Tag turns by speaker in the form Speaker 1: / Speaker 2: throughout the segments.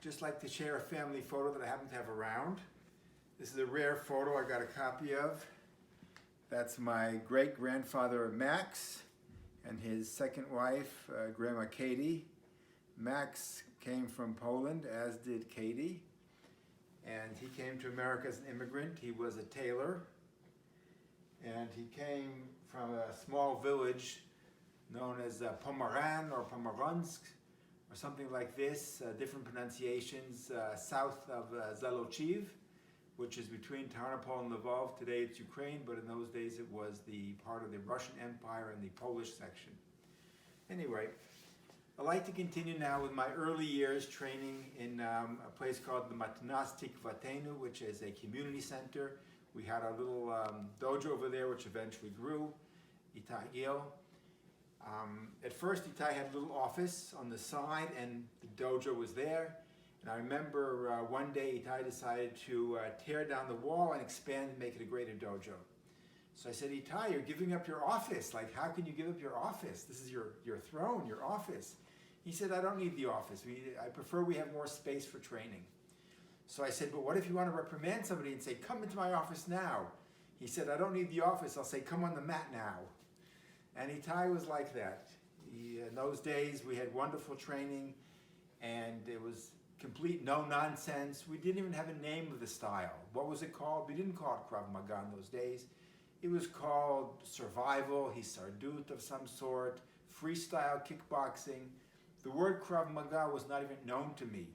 Speaker 1: Just like to share a family photo that I happen to have around. This is a rare photo I got a copy of. That's my great-grandfather Max and his second wife, Grandma Katie. Max came from Poland, as did Katie. And he came to America as an immigrant. He was a tailor. And he came from a small village known as Pomeran or Pomeransk, or something like this, different pronunciations, south of Zalochiv, which is between Tarnopol and Lvov. Today it's Ukraine, but in those days it was the part of the Russian Empire and the Polish section. Anyway, I'd like to continue now with my early years training in a place called the Matnas Tikvatenu, which is a community center. We had our little dojo over there, which eventually grew, Itay Gil. At first, Itay had a little office on the side, and the dojo was there. And I remember one day, Itay decided to tear down the wall and expand and make it a greater dojo. So I said, Itay, you're giving up your office. Like, how can you give up your office? This is your throne, your office. He said, I don't need the office. I prefer we have more space for training. So I said, but what if you want to reprimand somebody and say, come into my office now? He said, I don't need the office. I'll say, come on the mat now. And Itay was like that. In those days, we had wonderful training, and it was complete no-nonsense. We didn't even have a name of the style. What was it called? We didn't call it Krav Maga in those days. It was called survival, hisardut of some sort, freestyle kickboxing. The word Krav Maga was not even known to me.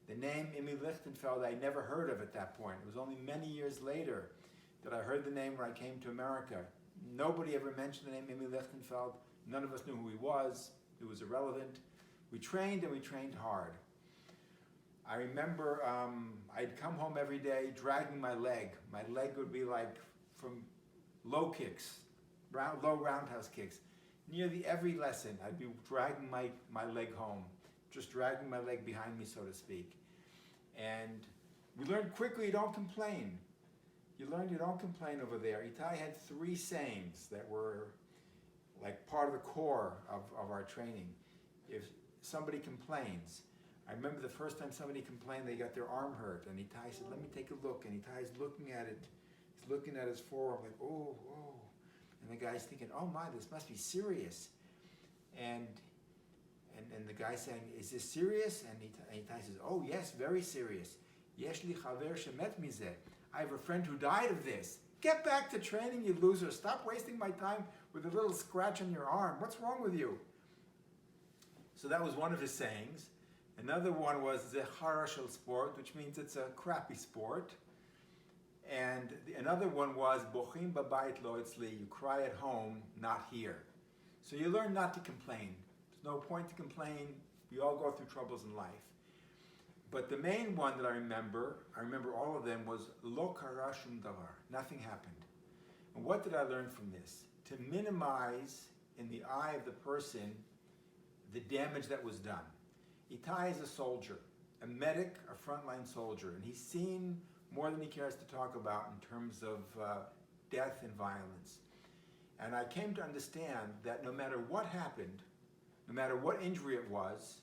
Speaker 1: The name Imi Lichtenfeld I never heard of at that point. It was only many years later that I heard the name when I came to America. Nobody ever mentioned the name Imi Lichtenfeld. None of us knew who he was. It was irrelevant. We trained, and we trained hard. I remember I'd come home every day dragging my leg. My leg would be like from low kicks, low roundhouse kicks. Nearly every lesson, I'd be dragging my leg home, just dragging my leg behind me, so to speak. And we learned quickly, you don't complain. You learned you don't complain over there. Itay had 3 sayings that were like part of the core of our training. If somebody complains, I remember the first time somebody complained they got their arm hurt, and Itay said, let me take a look. And Itay's looking at it. He's looking at his forearm like, oh. And the guy's thinking, oh my, this must be serious. And the guy's saying, is this serious? And Itay says, oh yes, very serious. Yesh li chaver shemet mizeh. I have a friend who died of this. Get back to training, you loser. Stop wasting my time with a little scratch on your arm. What's wrong with you? So that was one of his sayings. Another one was zechara shel sport, which means it's a crappy sport. And another one was bochim babayit lo etzli. You cry at home, not here. So you learn not to complain. There's no point to complain. We all go through troubles in life. But the main one that I remember all of them, was lo kara shum davar. Nothing happened. And what did I learn from this? To minimize, in the eye of the person, the damage that was done. Itay is a soldier, a medic, a frontline soldier, and he's seen more than he cares to talk about in terms of death and violence. And I came to understand that no matter what happened, no matter what injury it was,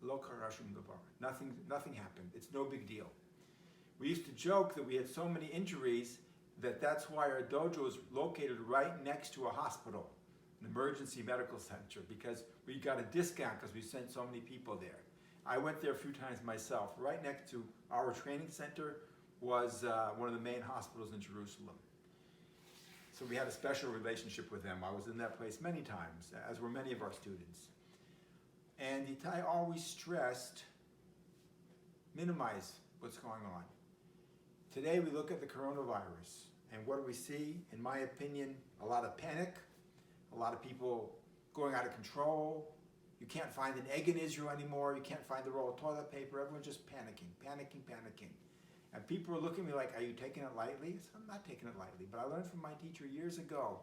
Speaker 1: lo kara shum davar. Nothing happened. It's no big deal. We used to joke that we had so many injuries that's why our dojo is located right next to a hospital, an emergency medical center, because we got a discount because we sent so many people there. I went there a few times myself. Right next to our training center was one of the main hospitals in Jerusalem. So we had a special relationship with them. I was in that place many times, as were many of our students. And Itay always stressed, minimize what's going on. Today we look at the coronavirus, and what do we see? In my opinion, a lot of panic, a lot of people going out of control. You can't find an egg in Israel anymore. You can't find the roll of toilet paper. Everyone's just panicking. And people are looking at me like, are you taking it lightly? So I'm not taking it lightly, but I learned from my teacher years ago,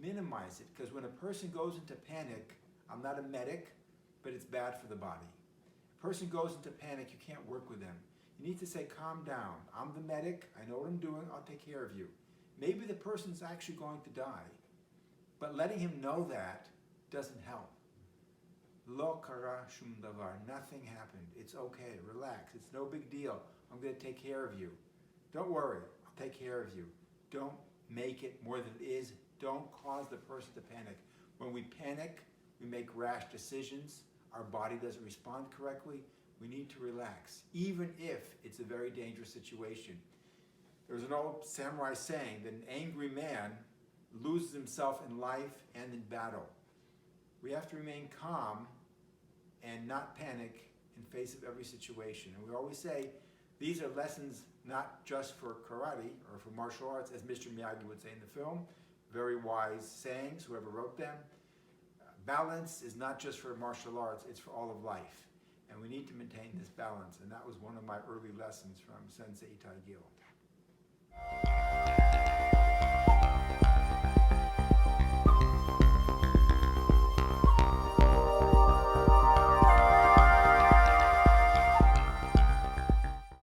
Speaker 1: minimize it, because when a person goes into panic, I'm not a medic, but it's bad for the body. A person goes into panic, you can't work with them. You need to say, calm down. I'm the medic. I know what I'm doing. I'll take care of you. Maybe the person's actually going to die, but letting him know that doesn't help. Lo kara shum davar. Nothing happened. It's okay. Relax. It's no big deal. I'm going to take care of you. Don't worry. I'll take care of you. Don't make it more than it is. Don't cause the person to panic. When we panic, we make rash decisions. Our body doesn't respond correctly. We need to relax, even if it's a very dangerous situation. There's an old samurai saying that an angry man loses himself in life and in battle. We have to remain calm and not panic in face of every situation. And we always say, these are lessons not just for karate or for martial arts, as Mr. Miyagi would say in the film. Very wise sayings, whoever wrote them. Balance is not just for martial arts, it's for all of life. And we need to maintain this balance. And that was one of my early lessons from Sensei Itay Gil.